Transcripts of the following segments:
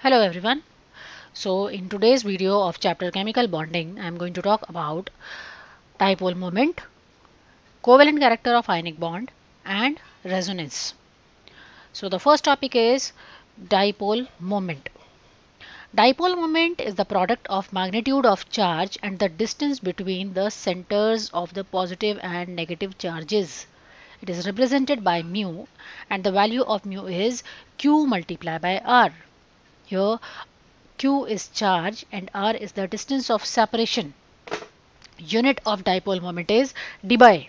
Hello everyone. So in today's video of chapter chemical bonding, I am going to talk about dipole moment, covalent character of ionic bond and resonance. So the first topic is dipole moment. Dipole moment is the product of magnitude of charge and the distance between the centers of the positive and negative charges. It is represented by mu and the value of mu is q multiplied by r. Here q is charge and r is the distance of separation. Unit of dipole moment is dBi,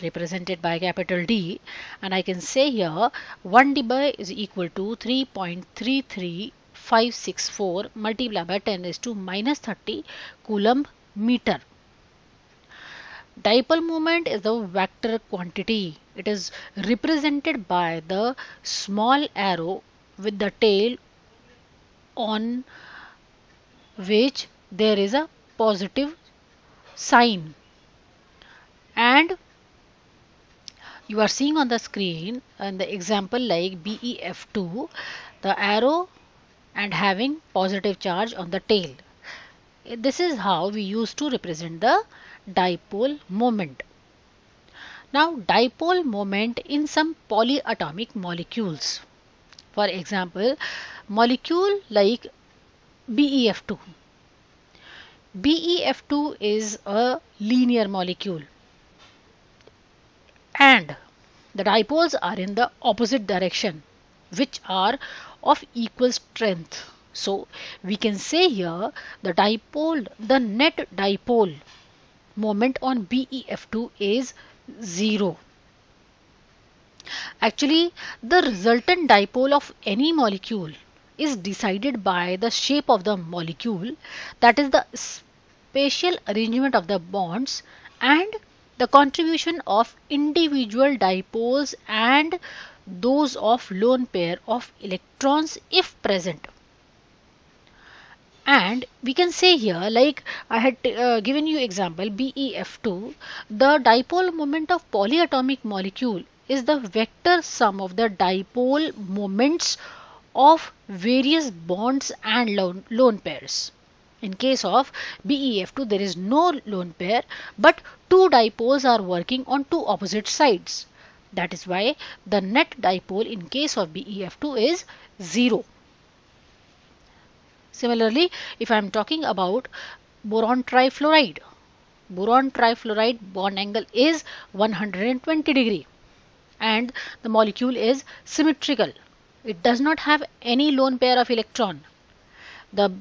represented by capital D, and I can say here 1 dBi is equal to 3.33564 multiplied by 10 raised to minus 30 coulomb meter. Dipole moment is the vector quantity. It is represented by the small arrow with the tail on which there is a positive sign, and you are seeing on the screen in the example like BeF2 the arrow and having positive charge on the tail. This is how we used to represent the dipole moment. Now dipole moment in some polyatomic molecules. For example, molecule like BeF2. BeF2 is a linear molecule and the dipoles are in the opposite direction, which are of equal strength. So we can say here the net dipole moment on BeF2 is 0. Actually, the resultant dipole of any molecule is decided by the shape of the molecule, that is the spatial arrangement of the bonds and the contribution of individual dipoles and those of lone pair of electrons if present. And we can say here, like I had given you example BeF2, the dipole moment of polyatomic molecule is the vector sum of the dipole moments of various bonds and lone pairs. In case of BeF2, there is no lone pair, but two dipoles are working on two opposite sides. That is why the net dipole in case of BeF2 is 0. Similarly, if I am talking about boron trifluoride bond angle is 120 degree and the molecule is symmetrical. It does not have any lone pair of electron. The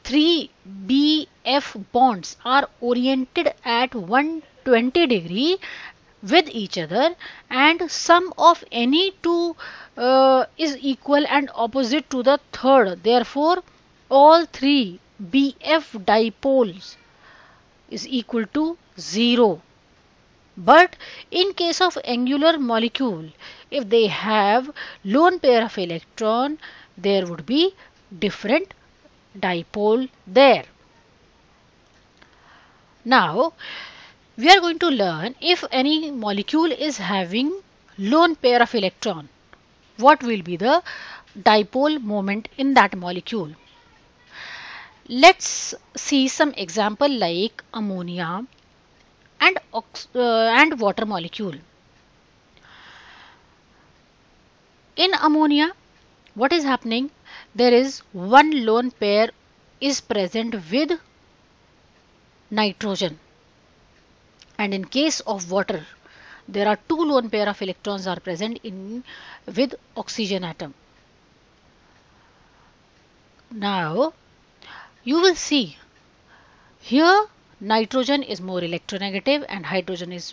three BF bonds are oriented at 120 degree with each other, and sum of any two is equal and opposite to the third. Therefore, all three BF dipoles is equal to 0. But in case of angular molecule, if they have lone pair of electron, there would be different dipole there. Now we are going to learn if any molecule is having lone pair of electron, what will be the dipole moment in that molecule. Let's see some example like ammonia and water molecule. In ammonia, what is happening? There is one lone pair is present with nitrogen, and in case of water there are two lone pair of electrons are present with oxygen atom. Now you will see here nitrogen is more electronegative and hydrogen is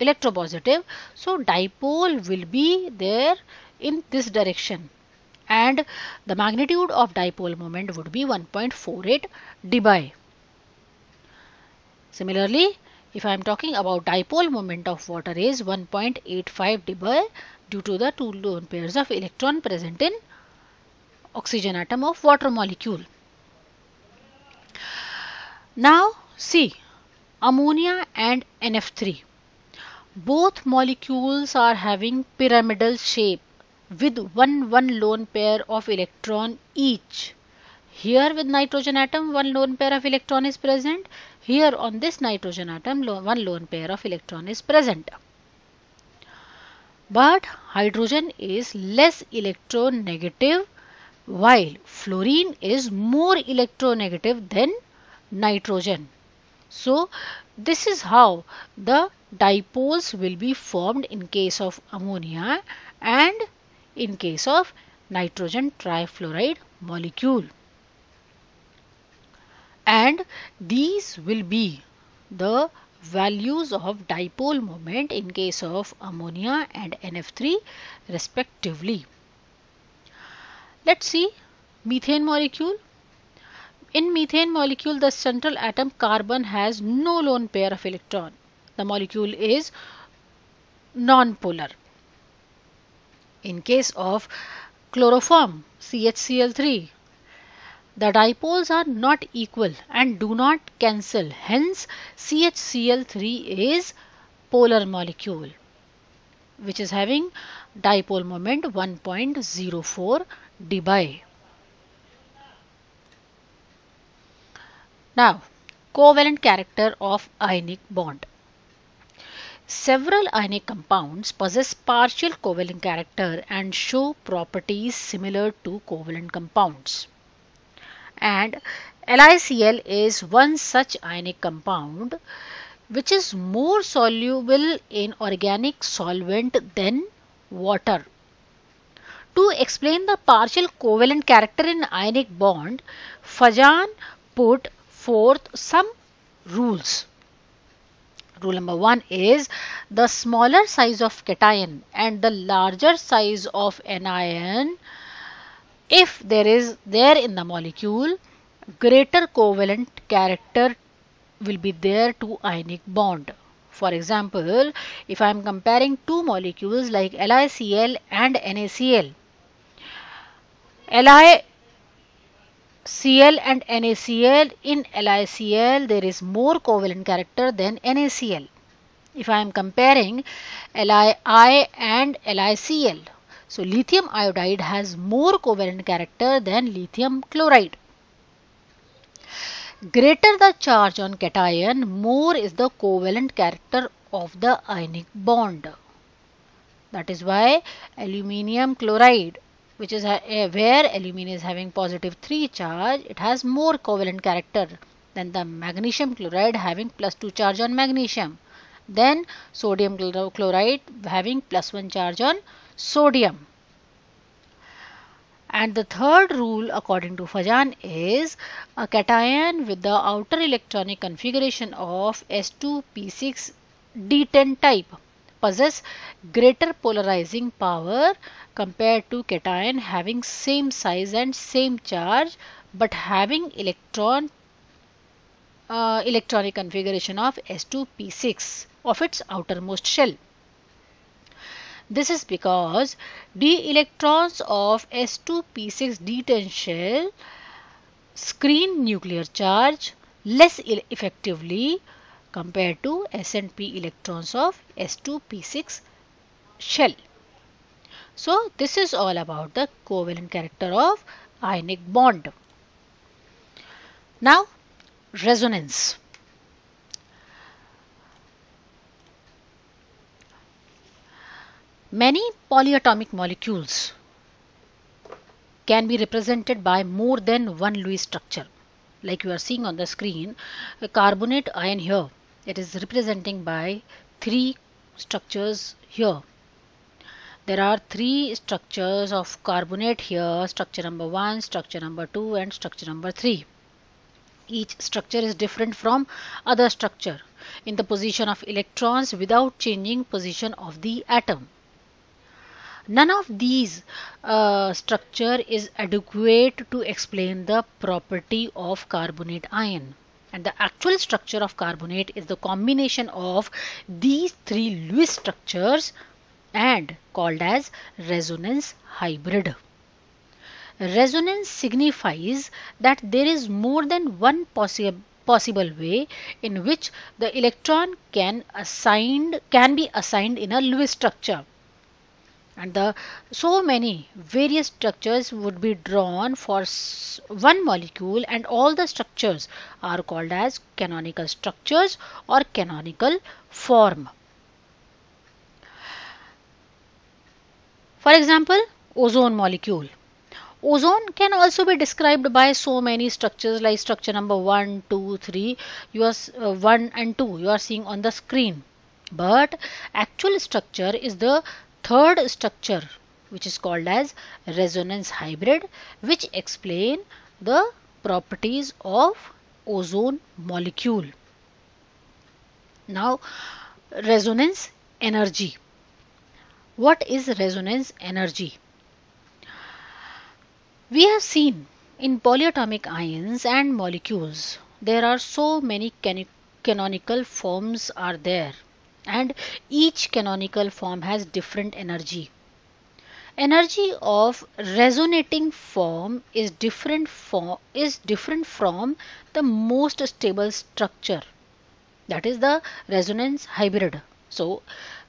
electropositive, so dipole will be there in this direction and the magnitude of dipole moment would be 1.48 dBi. Similarly, if I am talking about dipole moment of water is 1.85 dBi due to the two lone pairs of electron present in oxygen atom of water molecule. Now see ammonia and NF3. Both molecules are having pyramidal shape with one lone pair of electron each. Here with nitrogen atom, one lone pair of electron is present. Here on this nitrogen atom, one lone pair of electron is present. But hydrogen is less electronegative, while fluorine is more electronegative than nitrogen. So this is how the dipoles will be formed in case of ammonia and in case of nitrogen trifluoride molecule. And these will be the values of dipole moment in case of ammonia and NF3 respectively. Let's see methane molecule. In methane molecule, the central atom carbon has no lone pair of electron. The molecule is non-polar. In case of chloroform, CHCl3, the dipoles are not equal and do not cancel. Hence, CHCl3 is polar molecule, which is having dipole moment 1.04 dBi. Now, covalent character of ionic bond. Several ionic compounds possess partial covalent character and show properties similar to covalent compounds. And LiCl is one such ionic compound which is more soluble in organic solvent than water. To explain the partial covalent character in ionic bond, Fajan put forth some rules. Rule number 1 is the smaller size of cation and the larger size of anion, if there is there in the molecule, greater covalent character will be there to ionic bond. For example, if I am comparing two molecules like LiCl and NaCl, LiCl and NaCl, in LiCl there is more covalent character than NaCl. If I am comparing Li and LiCl, so lithium iodide has more covalent character than lithium chloride. Greater the charge on cation, more is the covalent character of the ionic bond. That is why aluminium chloride, which is where aluminium is having positive 3 charge, it has more covalent character than the magnesium chloride having plus 2 charge on magnesium. Then sodium chloride having plus 1 charge on sodium. And the third rule according to Fajan is a cation with the outer electronic configuration of S2P6 D10 type possess greater polarizing power compared to cation having same size and same charge but having electronic configuration of S2P6 of its outermost shell. This is because d electrons of S2P6 D10 shell screen nuclear charge less effectively compared to S and P electrons of S2P6 shell. So this is all about the covalent character of ionic bond. Now resonance. Many polyatomic molecules can be represented by more than one Lewis structure. Like you are seeing on the screen, a carbonate ion here, it is representing by 3 structures here. There are 3 structures of carbonate here, structure number 1, structure number 2 and structure number 3. Each structure is different from other structure in the position of electrons without changing position of the atom. None of these structure is adequate to explain the property of carbonate ion. And the actual structure of carbonate is the combination of these 3 Lewis structures and called as resonance hybrid. Resonance signifies that there is more than one possible way in which the electron can be assigned in a Lewis structure. and the so many various structures would be drawn for one molecule, and all the structures are called as canonical structures or canonical form. For example, ozone molecule. Ozone can also be described by so many structures like structure number 1, 2, 3. You are 1 and 2 you are seeing on the screen. But actual structure is the third structure, which is called as resonance hybrid, which explain the properties of ozone molecule. Now, resonance energy. What is resonance energy? We have seen in polyatomic ions and molecules there are so many canonical forms are there, and each canonical form has different energy. Energy of resonating form is different from the most stable structure, that is the resonance hybrid. So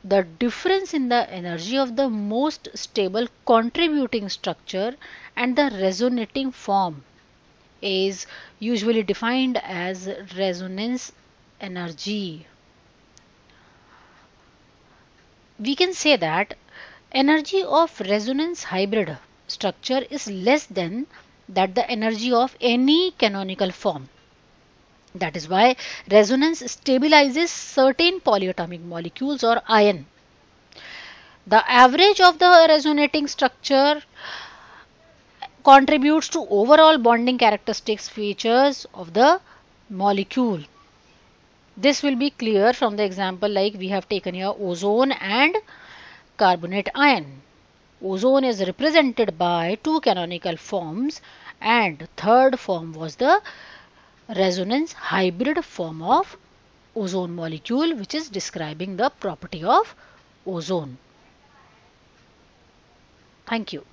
the difference in the energy of the most stable contributing structure and the resonating form is usually defined as resonance energy. We can say that energy of resonance hybrid structure is less than that the energy of any canonical form. That is why resonance stabilizes certain polyatomic molecules or ion. The average of the resonating structure contributes to overall bonding characteristics features of the molecule. This will be clear from the example like we have taken here ozone and carbonate ion. Ozone is represented by two canonical forms, and third form was the resonance hybrid form of ozone molecule, which is describing the property of ozone. Thank you.